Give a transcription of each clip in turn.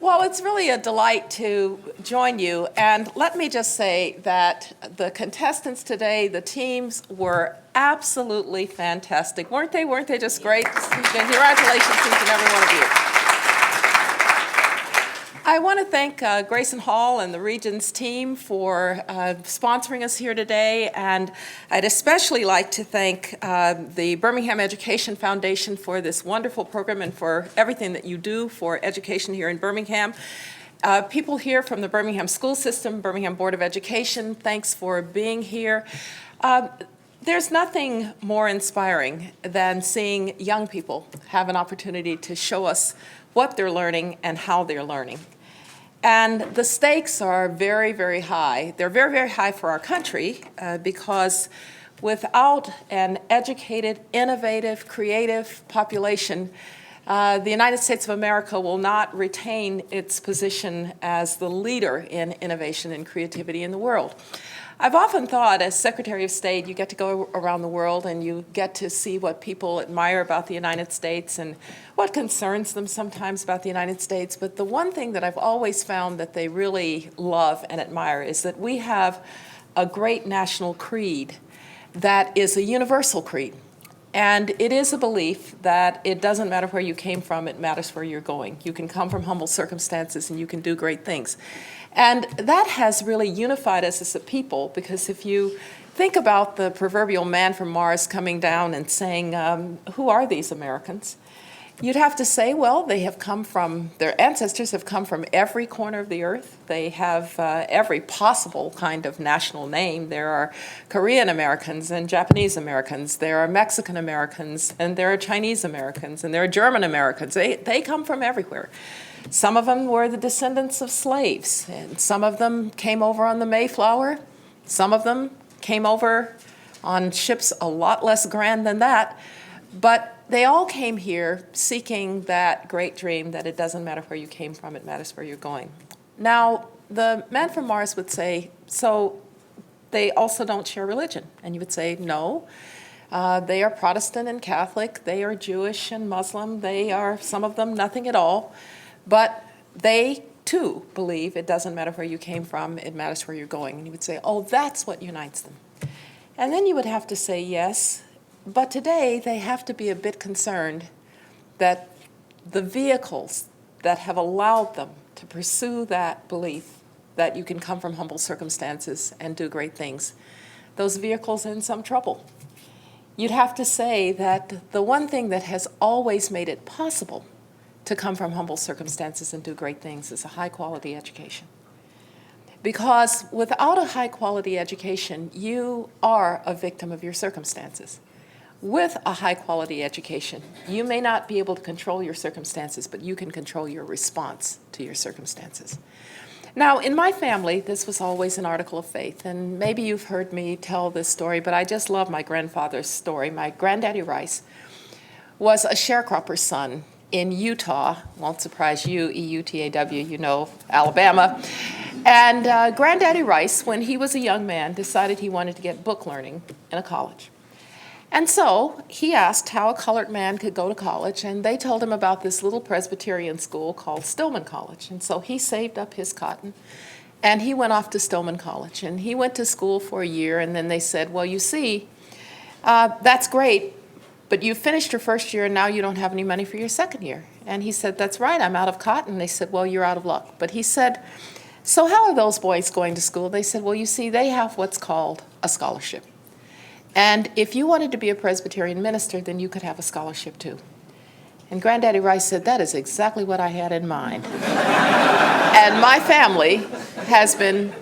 Well, it's really a delight to join you. And let me just say that the contestants today, the teams, were absolutely fantastic. Weren't they? Weren't they just great? Congratulations to each and every one of you. I want to thank Grayson Hall and the Regents team for sponsoring us here today, and I'd especially like to thank the Birmingham Education Foundation for this wonderful program and for everything that you do for education here in Birmingham. People here from the Birmingham school system, Birmingham Board of Education, thanks for being here. There's nothing more inspiring than seeing young people have an opportunity to show us what they're learning and how they're learning. And the stakes are very, very high. They're very, very high for our country because without an educated, innovative, creative population, the United States of America will not retain its position as the leader in innovation and creativity in the world. I've often thought, as Secretary of State, you get to go around the world and you get to see what people admire about the United States and what concerns them sometimes about the United States. But the one thing that I've always found that they really love and admire is that we have a great national creed that is a universal creed. And it is a belief that it doesn't matter where you came from, it matters where you're going. You can come from humble circumstances and you can do great things. And that has really unified us as a people, because if you think about the proverbial man from Mars coming down and saying, who are these Americans? You'd have to say, well, they have come from, their ancestors have come from every corner of the earth. They have every possible kind of national name. There are Korean Americans and Japanese Americans. There are Mexican Americans, and there are Chinese Americans, and there are German Americans. They come from everywhere. Some of them were the descendants of slaves, and some of them came over on the Mayflower. Some of them came over on ships a lot less grand than that. But they all came here seeking that great dream that it doesn't matter where you came from, it matters where you're going. Now, the man from Mars would say, so they also don't share religion. And you would say, no. They are Protestant and Catholic. They are Jewish and Muslim. They are, some of them, nothing at all. But they, too, believe it doesn't matter where you came from, it matters where you're going. And you would say, oh, that's what unites them. And then you would have to say, yes, but today they have to be a bit concerned that the vehicles that have allowed them to pursue that belief that you can come from humble circumstances and do great things, those vehicles are in some trouble. You'd have to say that the one thing that has always made it possible to come from humble circumstances and do great things is a high-quality education. Because without a high-quality education, you are a victim of your circumstances. With a high-quality education, you may not be able to control your circumstances, but you can control your response to your circumstances. Now, in my family, this was always an article of faith, and maybe you've heard me tell this story, but I just love my grandfather's story. My granddaddy Rice was a sharecropper's son in Utah, won't surprise you, E-U-T-A-W, you know, Alabama. And Granddaddy Rice, when he was a young man, decided he wanted to get book learning in a college. And so he asked how a colored man could go to college, and they told him about this little Presbyterian school called Stillman College. And so he saved up his cotton, and he went off to Stillman College. And he went to school for a year, and then they said, well, you see, that's great, but you finished your first year and now you don't have any money for your second year. And he said, that's right, I'm out of cotton. They said, well, you're out of luck. But he said, so how are those boys going to school? They said, well, you see, they have what's called a scholarship. And if you wanted to be a Presbyterian minister, then you could have a scholarship too. And Granddaddy Rice said, that is exactly what I had in mind. And my family has been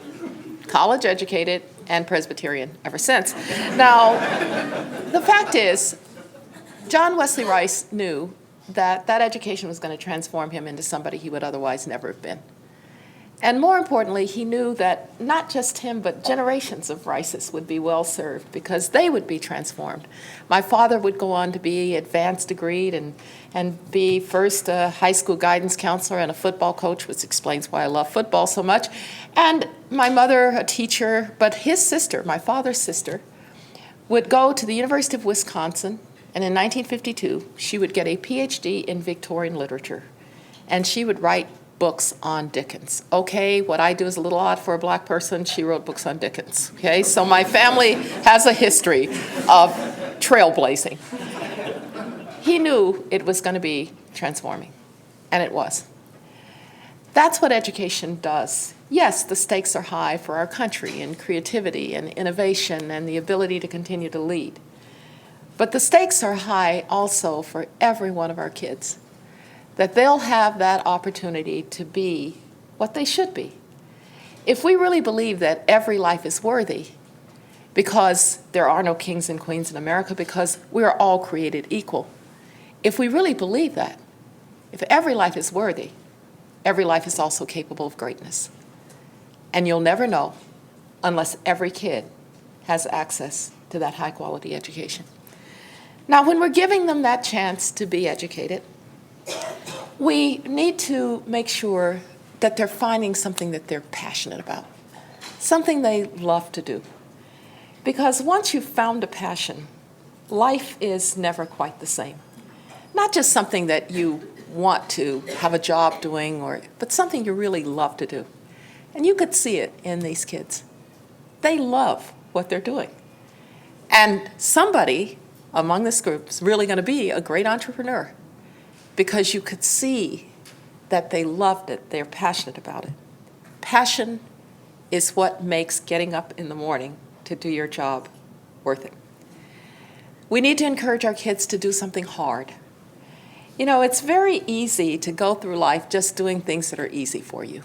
college educated and Presbyterian ever since. Now, the fact is, John Wesley Rice knew that that education was going to transform him into somebody he would otherwise never have been. And more importantly, he knew that not just him, but generations of Rices would be well served because they would be transformed. My father would go on to be advanced degreed and be first a high school guidance counselor and a football coach, which explains why I love football so much. And my mother, a teacher, but his sister, my father's sister, would go to the University of Wisconsin, and in 1952, she would get a PhD in Victorian literature. And she would write books on Dickens. Okay, what I do is a little odd for a black person. She wrote books on Dickens. Okay, so my family has a history of trailblazing. He knew it was going to be transforming, and it was. That's what education does. Yes, the stakes are high for our country in creativity and innovation and the ability to continue to lead. But the stakes are high also for every one of our kids, that they'll have that opportunity to be what they should be. If we really believe that every life is worthy, because there are no kings and queens in America, because we are all created equal, if we really believe that, if every life is worthy, every life is also capable of greatness. And you'll never know unless every kid has access to that high-quality education. Now, when we're giving them that chance to be educated, we need to make sure that they're finding something that they're passionate about, something they love to do. Because once you've found a passion, life is never quite the same. Not just something that you want to have a job doing, but something you really love to do. And you could see it in these kids. They love what they're doing. And somebody among this group is really going to be a great entrepreneur because you could see that they loved it, they're passionate about it. Passion is what makes getting up in the morning to do your job worth it. We need to encourage our kids to do something hard. You know, it's very easy to go through life just doing things that are easy for you.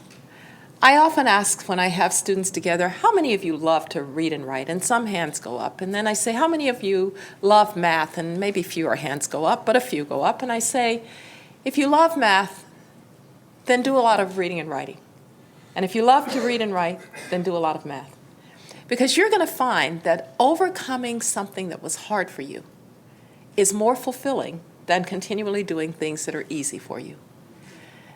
I often ask when I have students together, how many of you love to read and write? And some hands go up. And then I say, how many of you love math? And maybe fewer hands go up, but a few go up. And I say, if you love math, then do a lot of reading and writing. And if you love to read and write, then do a lot of math. Because you're going to find that overcoming something that was hard for you is more fulfilling than continually doing things that are easy for you.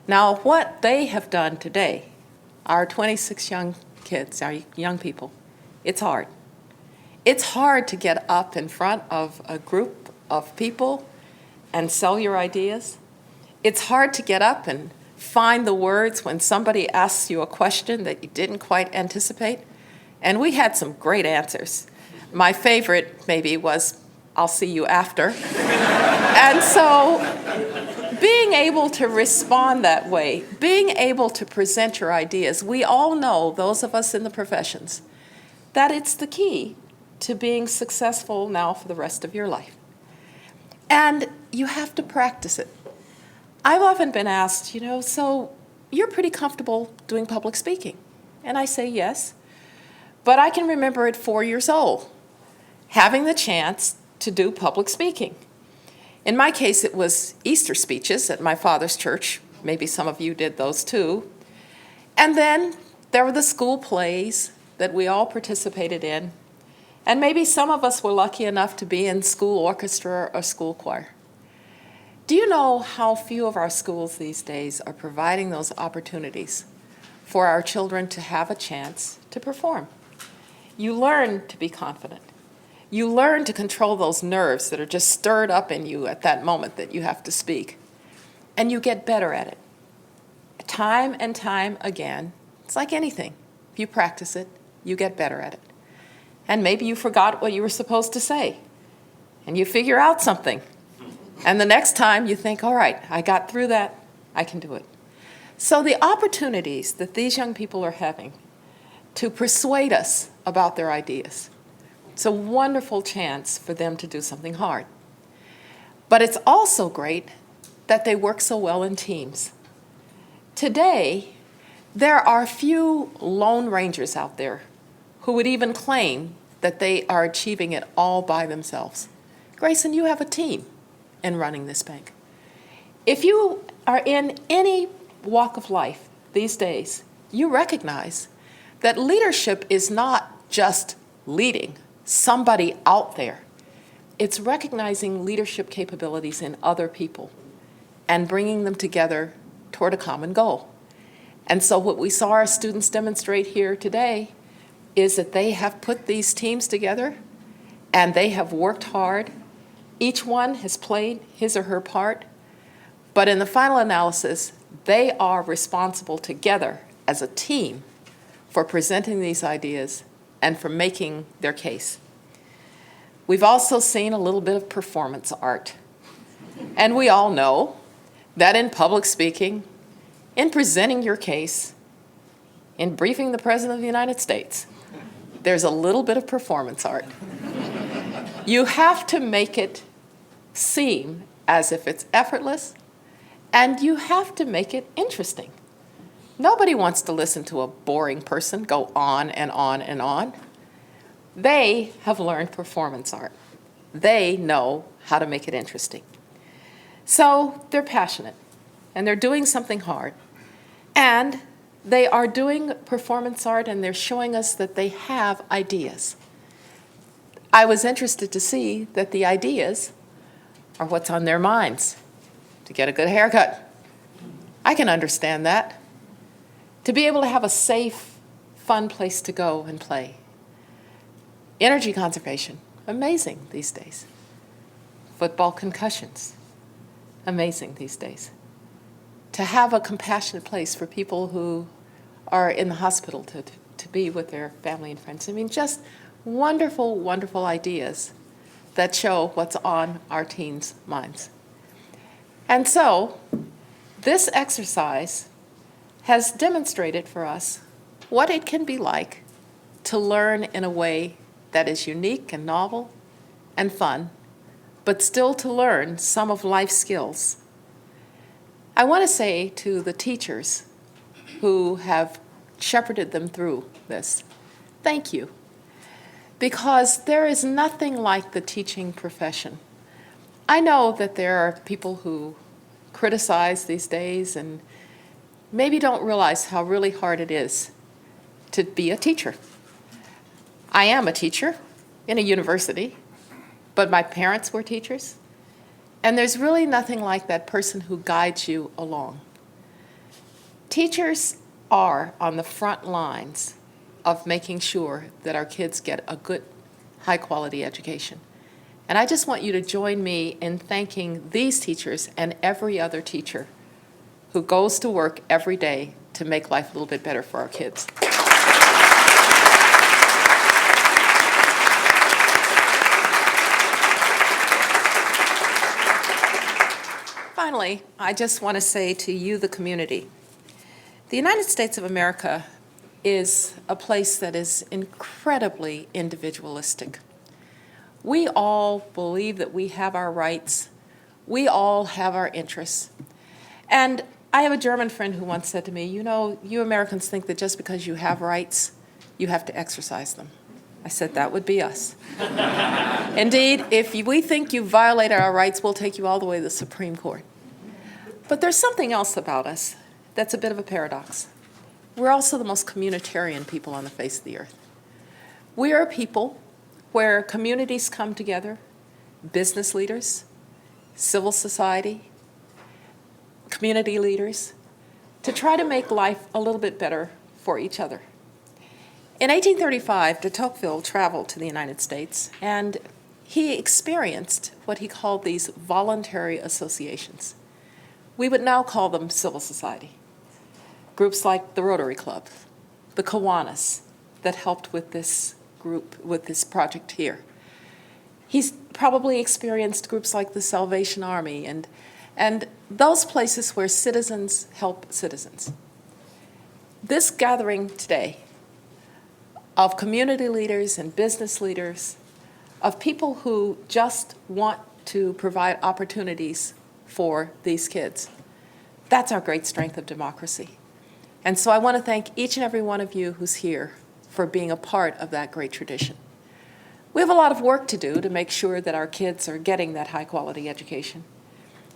Now, what they have done today, our 26 young kids, our young people, it's hard. It's hard to get up in front of a group of people and sell your ideas. It's hard to get up and find the words when somebody asks you a question that you didn't quite anticipate. And we had some great answers. My favorite maybe was, I'll see you after. And so being able to respond that way, being able to present your ideas, we all know, those of us in the professions, that it's the key to being successful now for the rest of your life. And you have to practice it. I've often been asked, so you're pretty comfortable doing public speaking. And I say yes. But I can remember at 4 years old, having the chance to do public speaking. In my case, it was Easter speeches at my father's church. Maybe some of you did those too. And then there were the school plays that we all participated in. And maybe some of us were lucky enough to be in school orchestra or school choir. Do you know how few of our schools these days are providing those opportunities for our children to have a chance to perform? You learn to be confident. You learn to control those nerves that are just stirred up in you at that moment that you have to speak. And you get better at it. Time and time again, it's like anything. If you practice it, you get better at it. And maybe you forgot what you were supposed to say. And you figure out something. And the next time you think, all right, I got through that, I can do it. So the opportunities that these young people are having to persuade us about their ideas, it's a wonderful chance for them to do something hard. But it's also great that they work so well in teams. Today, there are few lone rangers out there who would even claim that they are achieving it all by themselves. Grayson, you have a team in running this bank. If you are in any walk of life these days, you recognize that leadership is not just leading somebody out there. It's recognizing leadership capabilities in other people and bringing them together toward a common goal. And so what we saw our students demonstrate here today is that they have put these teams together and they have worked hard. Each one has played his or her part, but in the final analysis, They are responsible together as a team for presenting these ideas and for making their case. We've also seen a little bit of performance art. And we all know that in public speaking, in presenting your case, in briefing the President of the United States, there's a little bit of performance art. You have to make it seem as if it's effortless, and you have to make it interesting. Nobody wants to listen to a boring person go on and on and on. They have learned performance art. They know how to make it interesting. So they're passionate, and they're doing something hard. And they are doing performance art, and they're showing us that they have ideas. I was interested to see that the ideas are what's on their minds. To get a good haircut. I can understand that. To be able to have a safe, fun place to go and play. Energy conservation, amazing these days. Football concussions, amazing these days. To have a compassionate place for people who are in the hospital to be with their family and friends. I mean, just wonderful, wonderful ideas that show what's on our teens' minds. And so, this exercise has demonstrated for us what it can be like to learn in a way that is unique and novel and fun, but still to learn some of life's skills. I want to say to the teachers who have shepherded them through this, thank you. Because there is nothing like the teaching profession. I know that there are people who criticize these days and maybe don't realize how really hard it is to be a teacher. I am a teacher in a university, but my parents were teachers. And there's really nothing like that person who guides you along. Teachers are on the front lines of making sure that our kids get a good, high-quality education. And I just want you to join me in thanking these teachers and every other teacher who goes to work every day to make life a little bit better for our kids. Finally, I just want to say to you, the community, the United States of America is a place that is incredibly individualistic. We all believe that we have our rights. We all have our interests. And I have a German friend who once said to me, you know, you Americans think that just because you have rights, you have to exercise them. I said, that would be us. Indeed, if we think you violated our rights, we'll take you all the way to the Supreme Court. But there's something else about us that's a bit of a paradox. We're also the most communitarian people on the face of the earth. We are a people where communities come together, business leaders, civil society, community leaders, to try to make life a little bit better for each other. In 1835, de Tocqueville traveled to the United States, and he experienced what he called these voluntary associations. We would now call them civil society. Groups like the Rotary Club, the Kiwanis, that helped with this group, with this project here. He's probably experienced groups like the Salvation Army and those places where citizens help citizens. This gathering today of community leaders and business leaders, of people who just want to provide opportunities for these kids, that's our great strength of democracy. And so I want to thank each and every one of you who's here for being a part of that great tradition. We have a lot of work to do to make sure that our kids are getting that high-quality education.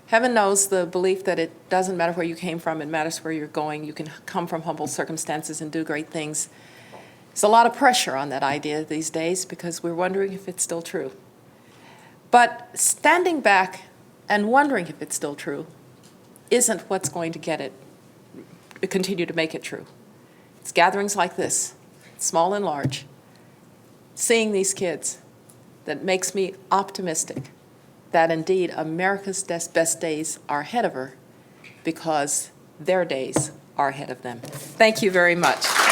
Heaven knows the belief that it doesn't matter where you came from, it matters where you're going. You can come from humble circumstances and do great things. There's a lot of pressure on that idea these days because we're wondering if it's still true. But standing back and wondering if it's still true isn't what's going to get it, continue to make it true. It's gatherings like this, small and large, seeing these kids, that makes me optimistic that indeed America's best days are ahead of her because their days are ahead of them. Thank you very much.